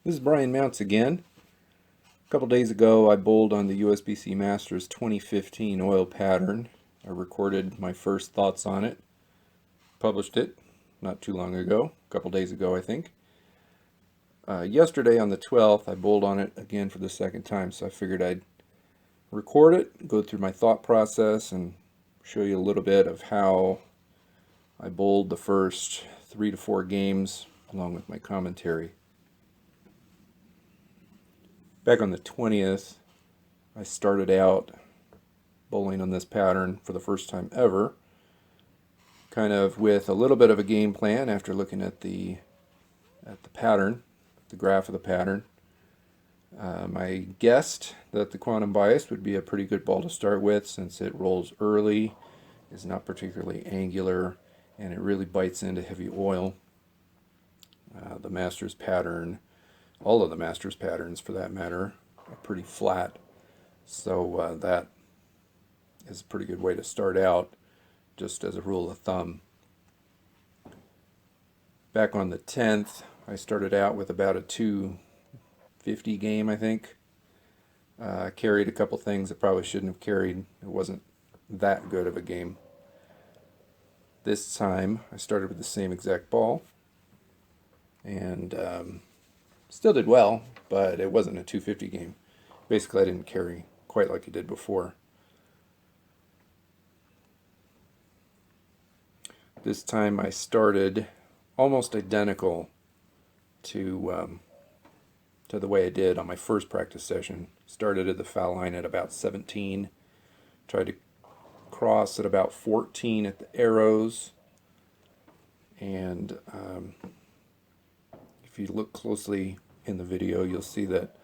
This is Brian Mounts again. A couple days ago I bowled on the USBC Masters 2015 oil pattern. I recorded my first thoughts on it, published it not too long ago, a couple days ago I think. Yesterday on the 12th I bowled on it again for the second time, so I figured I'd record it, go through my thought process, and show you a little bit of how I bowled the first 3 to 4 games along with my commentary. Back on the 20th, I started out bowling on this pattern for the first time ever, kind of with a little bit of a game plan after looking at the pattern, the graph of the pattern. I guessed that the quantum bias would be a pretty good ball to start with since it rolls early, is not particularly angular, and it really bites into heavy oil. The Masters pattern, all of the Masters patterns for that matter, are pretty flat. So that is a pretty good way to start out, just as a rule of thumb. Back on the 10th, I started out with about a 250 game, I think. Carried a couple things that probably shouldn't have carried. It wasn't that good of a game. This time, I started with the same exact ball, and still did well, but it wasn't a 250 game. Basically, I didn't carry quite like I did before. This time I started almost identical to the way I did on my first practice session. Started at the foul line at about 17, tried to cross at about 14 at the arrows, and if you look closely in the video, you'll see that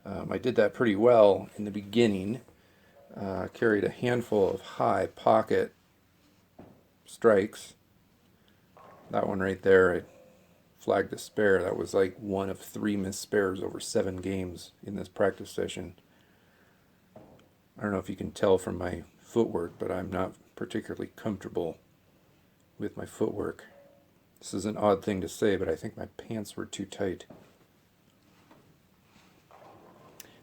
I did that pretty well in the beginning. Carried a handful of high pocket strikes. That one right there, I flagged a spare. That was like one of 3 missed spares over 7 games in this practice session. I don't know if you can tell from my footwork, but I'm not particularly comfortable with my footwork. This is an odd thing to say, but I think my pants were too tight.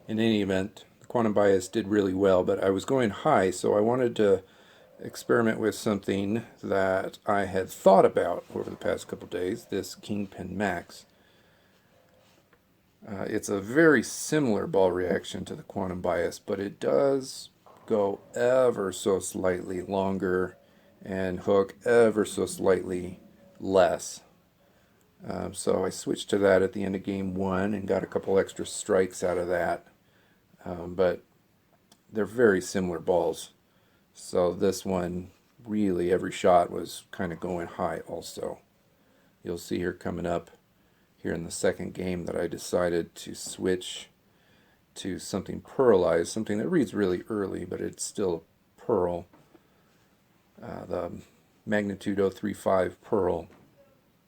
In any event, the quantum bias did really well, but I was going high, so I wanted to experiment with something that I had thought about over the past couple days, this Kingpin Max. It's a very similar ball reaction to the quantum bias, but it does go ever so slightly longer and hook ever so slightly less. So I switched to that at the end of game 1 and got a couple extra strikes out of that. But they're very similar balls. So this one, really every shot was kind of going high also. You'll see here coming up here in the second game that I decided to switch to something pearlized, something that reads really early, but it's still pearl. The magnitude 035 pearl.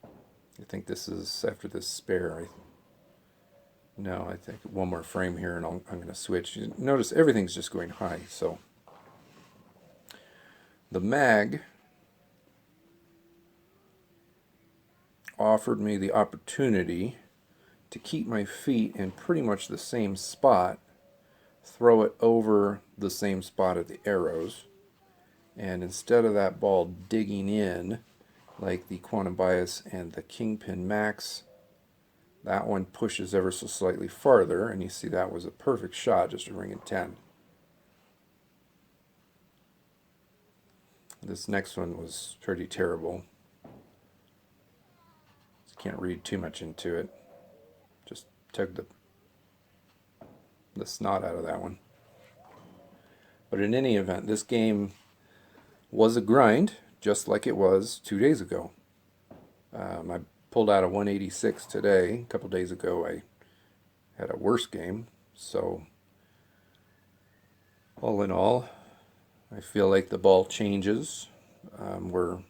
I think this is after this spare. No, I think one more frame here and I'm going to switch. Notice everything's just going high. So the mag offered me the opportunity to keep my feet in pretty much the same spot, throw it over the same spot of the arrows, and instead of that ball digging in like the quantum bias and the Kingpin Max, that one pushes ever so slightly farther, and you see that was a perfect shot, just a ring in 10. This next one was pretty terrible. Can't read too much into it. Just took the snot out of that one. But in any event, this game was a grind, just like it was 2 days ago. I pulled out a 186 today. A couple days ago I had a worse game. So all in all, I feel like the ball changes were,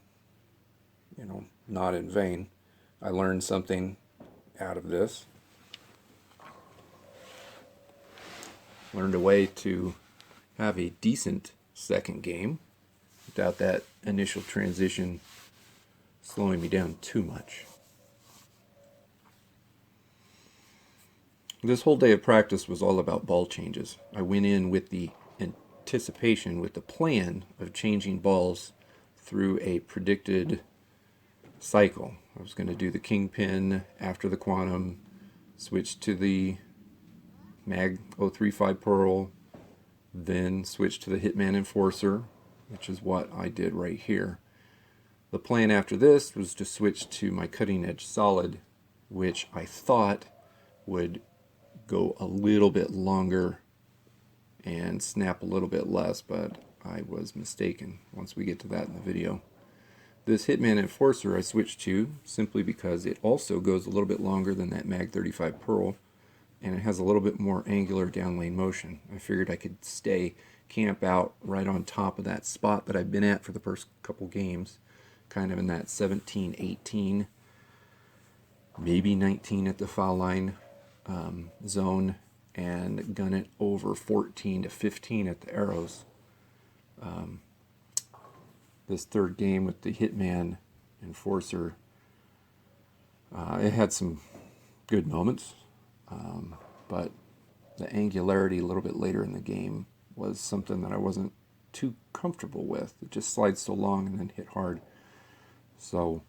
not in vain. I learned something out of this. Learned a way to have a decent second game without that initial transition slowing me down too much. This whole day of practice was all about ball changes. I went in with the anticipation, with the plan of changing balls through a predicted cycle. I was going to do the kingpin after the quantum, switch to the mag 035 pearl, then switch to the Hitman Enforcer, which is what I did right here. The plan after this was to switch to my cutting edge solid, which I thought would go a little bit longer and snap a little bit less, but I was mistaken once we get to that in the video. This Hitman Enforcer I switched to simply because it also goes a little bit longer than that Mag 35 Pearl, and it has a little bit more angular down lane motion. I figured I could camp out right on top of that spot that I've been at for the first couple games, kind of in that 17, 18, maybe 19 at the foul line zone, and gun it over 14 to 15 at the arrows. This third game with the Hitman Enforcer, it had some good moments, but the angularity a little bit later in the game was something that I wasn't too comfortable with. It just slides so long and then hit hard. So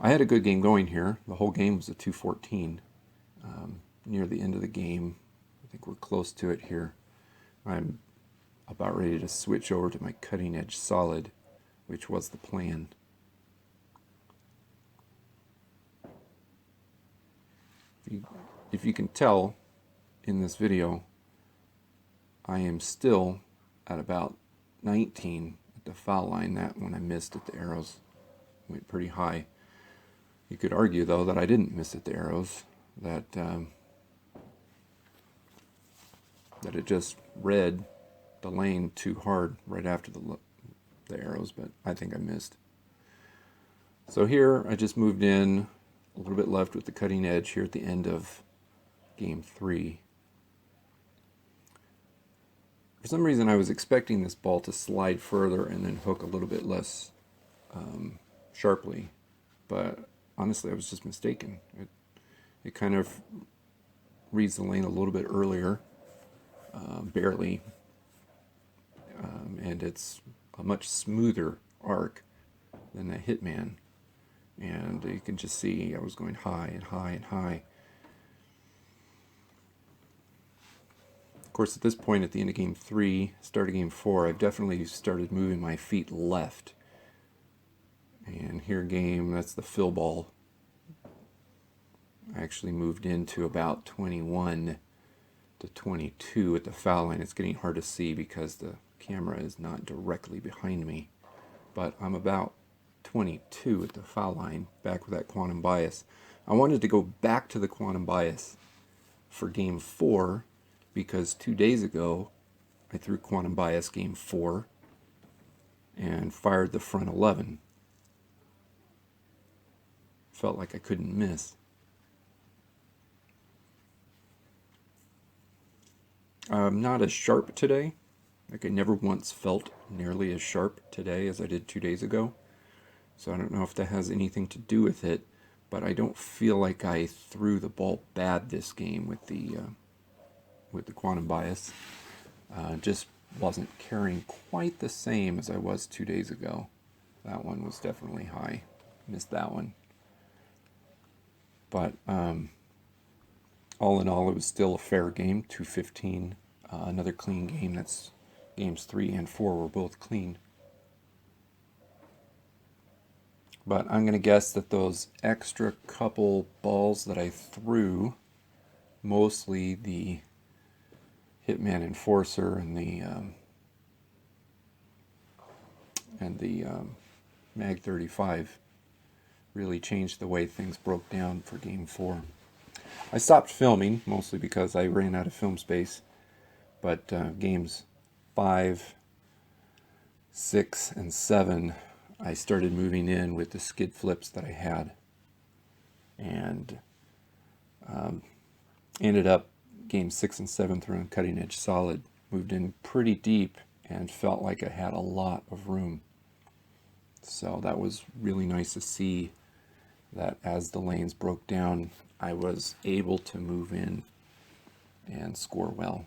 I had a good game going here. The whole game was a 214. Near the end of the game, I think we're close to it here, I'm about ready to switch over to my cutting edge solid, which was the plan. If you can tell in this video, I am still at about 19 at the foul line. That one I missed at the arrows, went pretty high. You could argue though that I didn't miss at the arrows, that it just read the lane too hard right after the arrows, but I think I missed. So here I just moved in a little bit left with the cutting edge here at the end of game 3. For some reason I was expecting this ball to slide further and then hook a little bit less sharply, but honestly I was just mistaken. It kind of reads the lane a little bit earlier, barely, and it's a much smoother arc than the Hitman, and you can just see I was going high and high and high. Of course, at this point at the end of game 3, start of game 4, I've definitely started moving my feet left, and here that's the fill ball. I actually moved into about 21 to 22 at the foul line. It's getting hard to see because the camera is not directly behind me, but I'm about 22 at the foul line, back with that quantum bias. I wanted to go back to the quantum bias for game 4 because 2 days ago I threw quantum bias game 4 and fired the front 11. Felt like I couldn't miss. I'm not as sharp today. Like I never once felt nearly as sharp today as I did 2 days ago. So I don't know if that has anything to do with it, but I don't feel like I threw the ball bad this game with the quantum bias. Just wasn't carrying quite the same as I was 2 days ago. That one was definitely high. Missed that one. But all in all, it was still a fair game, 215. Another clean game. That's games 3 and 4 were both clean. But I'm going to guess that those extra couple balls that I threw, mostly the Hitman Enforcer and the Mag 35, really changed the way things broke down for game 4. I stopped filming mostly because I ran out of film space, but games 5, 6, and 7 I started moving in with the skid flips that I had, and ended up game 6 and 7 throwing cutting edge solid. Moved in pretty deep and felt like I had a lot of room. So that was really nice to see that as the lanes broke down, I was able to move in and score well.